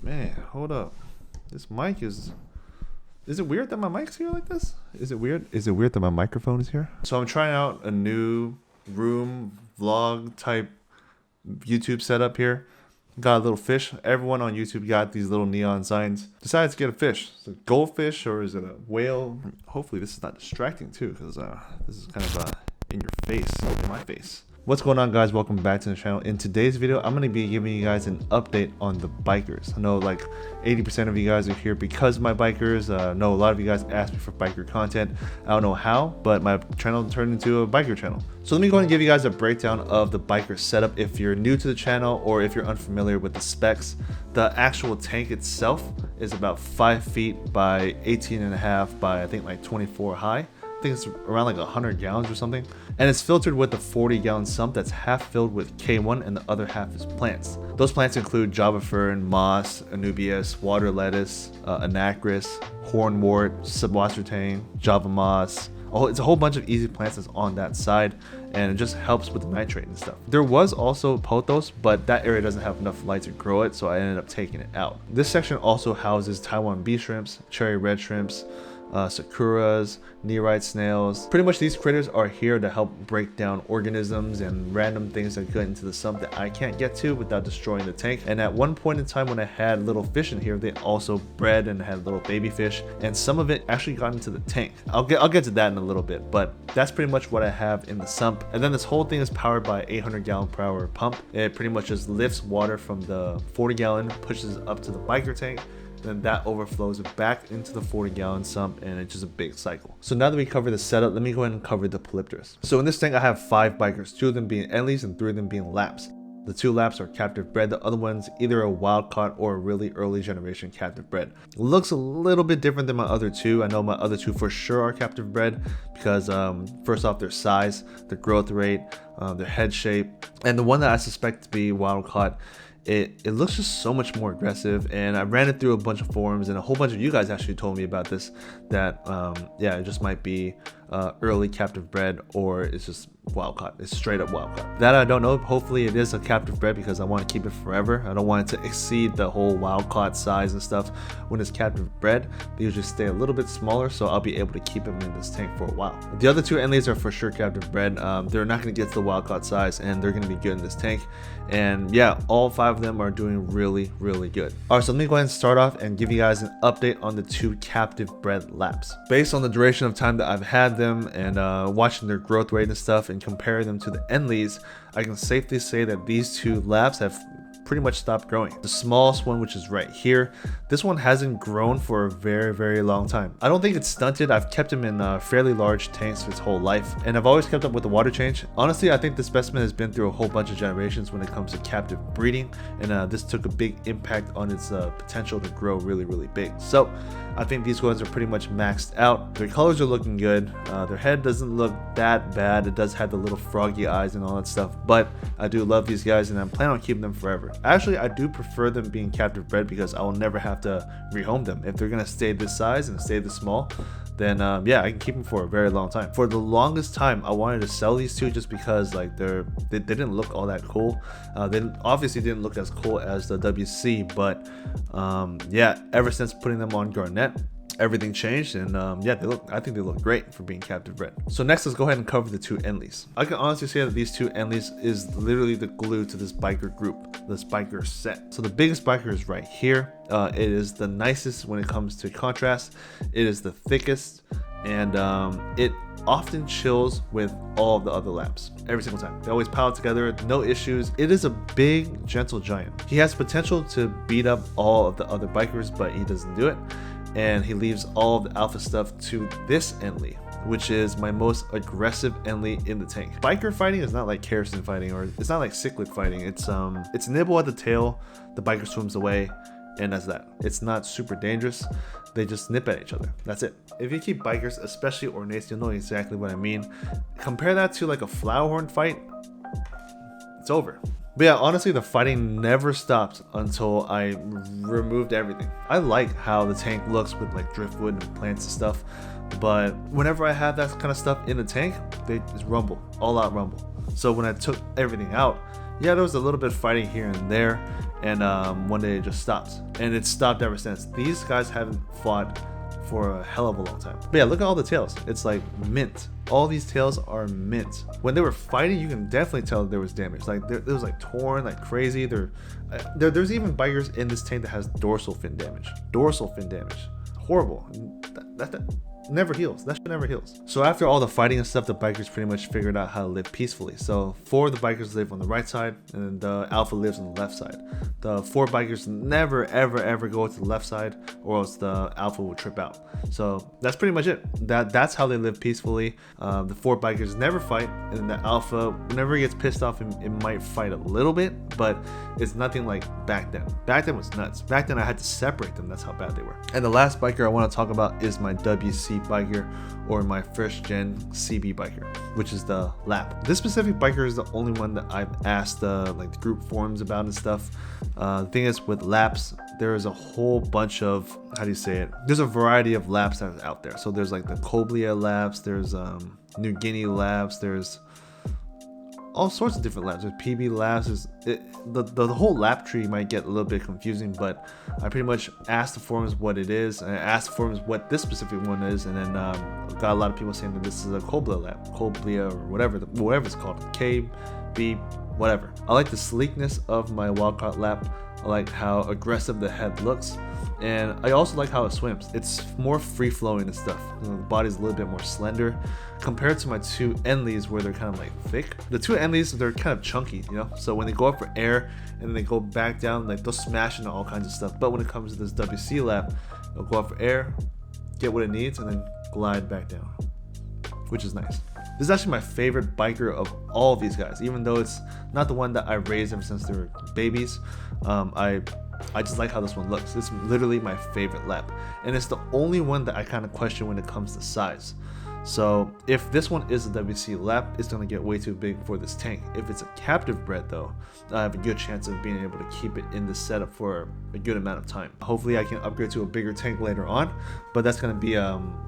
Man, hold up. This mic is it weird that my mic's here like this? Is it weird? Is it weird that my microphone is here? So I'm trying out a new room vlog type YouTube setup here. Got a little fish. Everyone on YouTube got these little neon signs. Decided to get a fish. Is it a goldfish or is it a whale? Hopefully this is not distracting too, because this is kind of in your face, in my face. What's going on, guys? Welcome back to the channel. In today's video, I'm going to be giving you guys an update on the bikers. I know like 80% of you guys are here because of my bikers. I know a lot of you guys asked me for biker content. I don't know how, but my channel turned into a biker channel. So let me go ahead and give you guys a breakdown of the biker setup. If you're new to the channel or if you're unfamiliar with the specs, the actual tank itself is about 5 feet by 18.5 by I think like 24 high. I think it's around like 100 gallons or something, and it's filtered with a 40-gallon sump that's half filled with K1 and the other half is plants. Those plants include Java fern, moss, anubias, water lettuce, anacris, hornwort, subwassertane, Java moss. It's a whole bunch of easy plants that's on that side, and it just helps with the nitrate and stuff. There was also pothos, but that area doesn't have enough light to grow it, so I ended up taking it out. This section also houses Taiwan bee shrimps, cherry red shrimps, sakuras, nearite snails. Pretty much these critters are here to help break down organisms and random things that get into the sump that I can't get to without destroying the tank. And at one point in time when I had little fish in here, they also bred and had little baby fish, and some of it actually got into the tank. I'll get to that in a little bit, but that's pretty much what I have in the sump. And then this whole thing is powered by 800-gallon-per-hour pump. It pretty much just lifts water from the 40-gallon, pushes it up to the biker tank, then that overflows back into the 40-gallon sump, and it's just a big cycle. So now that we cover the setup, let me go ahead and cover the Polypterus. So in this tank I have 5 bikers, 2 of them being Enleys and 3 of them being Laps. The 2 Laps are captive bred, the other one's either a wild caught or a really early generation captive bred. It looks a little bit different than my other 2. I know my other 2 for sure are captive bred because first off, their size, their growth rate, their head shape, and the one that I suspect to be wild caught, it looks just so much more aggressive. And I ran it through a bunch of forums, and a whole bunch of you guys actually told me about this, that yeah, it just might be early captive bred or it's just wild caught. It's straight up wild caught. That I don't know. Hopefully it is a captive bred because I want to keep it forever. I don't want it to exceed the whole wild caught size and stuff. When it's captive bred, they usually stay a little bit smaller, so I'll be able to keep them in this tank for a while. The other 2 Enleys are for sure captive bred. They're not going to get to the wild caught size, and they're going to be good in this tank. And yeah, all 5 of them are doing really good. Alright, so let me go ahead and start off and give you guys an update on the 2 captive bred Laps. Based on the duration of time that I've had them and watching their growth rate and stuff and comparing them to the Enleys, I can safely say that these 2 Laps have pretty much stopped growing. The smallest one, which is right here, this one hasn't grown for a very long time. I don't think it's stunted. I've kept him in fairly large tanks his whole life, and I've always kept up with the water change. Honestly, I think the specimen has been through a whole bunch of generations when it comes to captive breeding, and this took a big impact on its potential to grow really big. So I think these ones are pretty much maxed out. Their colors are looking good. Their head doesn't look that bad. It does have the little froggy eyes and all that stuff, but I do love these guys, and I'm planning on keeping them forever. Actually, I do prefer them being captive bred because I will never have to rehome them. If they're gonna stay this size and stay this small, then yeah, I can keep them for a very long time. For the longest time, I wanted to sell these 2 just because like they didn't look all that cool. They obviously didn't look as cool as the WC, but yeah, ever since putting them on Garnet, everything changed, and yeah, I think they look great for being captive bred. So next, let's go ahead and cover the 2 Enleys. I can honestly say that these 2 Enleys is literally the glue to this biker group, this biker set. So the biggest biker is right here. It is the nicest when it comes to contrast. It is the thickest, and it often chills with all of the other Laps every single time. They always pile together, no issues. It is a big, gentle giant. He has potential to beat up all of the other bikers, but he doesn't do it. And he leaves all of the alpha stuff to this Enley, which is my most aggressive Enley in the tank. Biker fighting is not like kerosene fighting, or it's not like cichlid fighting. It's nibble at the tail, the biker swims away, and that's that. It's not super dangerous. They just nip at each other. That's it. If you keep bikers, especially ornates, you'll know exactly what I mean. Compare that to like a flowerhorn fight. It's over. But yeah, honestly, the fighting never stopped until I removed everything. I like how the tank looks with like driftwood and plants and stuff, but whenever I have that kind of stuff in the tank, they just rumble, all out rumble. So when I took everything out, yeah, there was a little bit of fighting here and there, and one day it just stops, and it's stopped ever since. These guys haven't fought for a hell of a long time. But yeah, look at all the tails. It's like mint. All these tails are mint. When they were fighting, you can definitely tell there was damage. Like it was like torn like crazy. There's even bikers in this tank that has dorsal fin damage. Dorsal fin damage. Horrible. That never heals. That shit never heals. So after all the fighting and stuff, the bikers pretty much figured out how to live peacefully. So 4 of the bikers live on the right side, and the alpha lives on the left side. The 4 bikers never ever go to the left side, or else the alpha will trip out. So that's pretty much it. That's how they live peacefully. The 4 bikers never fight, and the alpha, whenever he gets pissed off, it might fight a little bit, but it's nothing like back then. Back then was nuts. Back then I had to separate them. That's how bad they were. And the last biker I want to talk about is my WC biker, or my first gen CB biker, which is the lap. This specific biker is the only one that I've asked like the group forums about and stuff. The thing is, with laps, there is a whole bunch of, how do you say it, there's a variety of laps that are out there. So there's like the Coblia laps, there's New Guinea laps, there's all sorts of different laps. There's PB laps. The whole lap tree might get a little bit confusing, but I pretty much asked the forums what it is, and I asked the forums what this specific one is, and then got a lot of people saying that this is a Coblia lap, Coblia, or whatever it's called, K, B, whatever. I like the sleekness of my wildcard lap. I like how aggressive the head looks, and I also like how it swims. It's more free-flowing and stuff. The body's a little bit more slender compared to my 2 Enleys, where they're kind of like thick. The 2 Enleys, they're kind of chunky, you know, so when they go up for air and then they go back down, like they'll smash into all kinds of stuff. But when it comes to this WC lap, it'll go up for air, get what it needs, and then glide back down, which is nice. This is actually my favorite biker of all of these guys, even though it's not the one that I raised ever since they were babies. I just like how this one looks. It's literally my favorite lap, and it's the only one that I kind of question when it comes to size. So if this one is a WC lap, it's going to get way too big for this tank. If it's a captive bred though, I have a good chance of being able to keep it in this setup for a good amount of time. Hopefully I can upgrade to a bigger tank later on, but that's going to be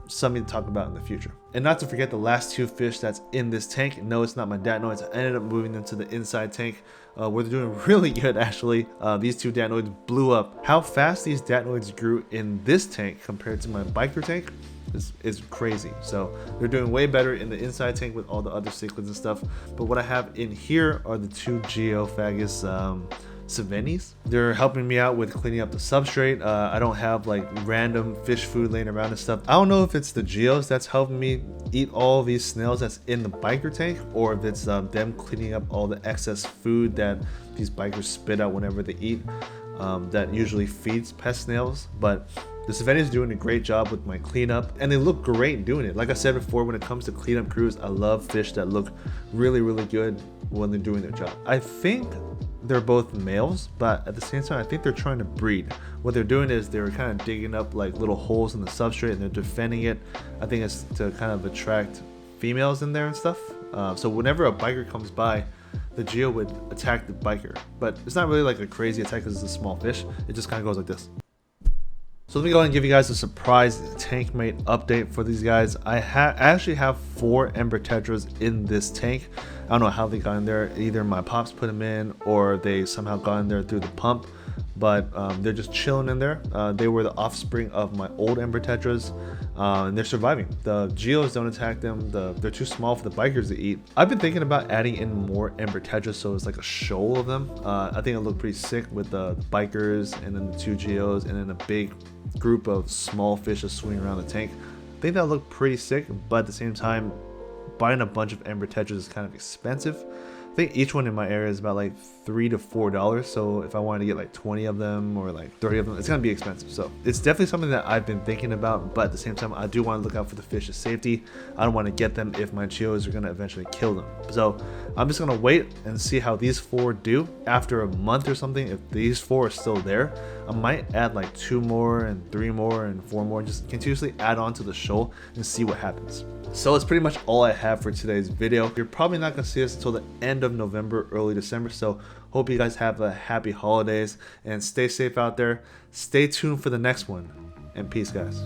something to talk about in the future. And not to forget the last 2 fish that's in this tank. No, it's not my datnoids. I ended up moving them to the inside tank, where they're doing really good actually. These 2 datnoids blew up. How fast these datnoids grew in this tank compared to my biker tank is crazy. So they're doing way better in the inside tank with all the other cichlids and stuff. But what I have in here are the 2 Geophagus Savenis. They're helping me out with cleaning up the substrate. I don't have like random fish food laying around and stuff. I don't know if it's the Geos that's helping me eat all these snails that's in the biker tank, or if it's them cleaning up all the excess food that these bikers spit out whenever they eat. That usually feeds pest snails. But the Savenis is doing a great job with my cleanup, and they look great doing it. Like I said before, when it comes to cleanup crews, I love fish that look really good when they're doing their job. I think they're both males, but at the same time I think they're trying to breed. What they're doing is they're kind of digging up like little holes in the substrate, and they're defending it. I think it's to kind of attract females in there and stuff. So whenever a biker comes by, the Geo would attack the biker, but it's not really like a crazy attack because it's a small fish. It just kind of goes like this. So let me go ahead and give you guys a surprise tank mate update for these guys. I actually have 4 Ember Tetras in this tank. I don't know how they got in there. Either my pops put them in, or they somehow got in there through the pump. But they're just chilling in there. They were the offspring of my old Ember Tetras, and they're surviving. The Geos don't attack them. They're too small for the bikers to eat. I've been thinking about adding in more Ember Tetras, so it's like a shoal of them. I think it looked pretty sick with the bikers, and then the 2 Geos, and then a big group of small fish just swimming around the tank. I think that looked pretty sick, but at the same time, buying a bunch of Ember Tetras is kind of expensive. I think each one in my area is about like $3 to $4, so if I wanted to get like 20 of them or like 30 of them, it's gonna be expensive. So it's definitely something that I've been thinking about, but at the same time I do want to look out for the fish's safety. I don't want to get them if my Geos are gonna eventually kill them. So I'm just gonna wait and see how these 4 do. After a month or something, if these 4 are still there, I might add like 2 more and 3 more and 4 more, just continuously add on to the shoal and see what happens. So that's pretty much all I have for today's video. You're probably not gonna see us until the end of November, early December, so hope you guys have a happy holidays and stay safe out there. Stay tuned for the next one, and peace guys.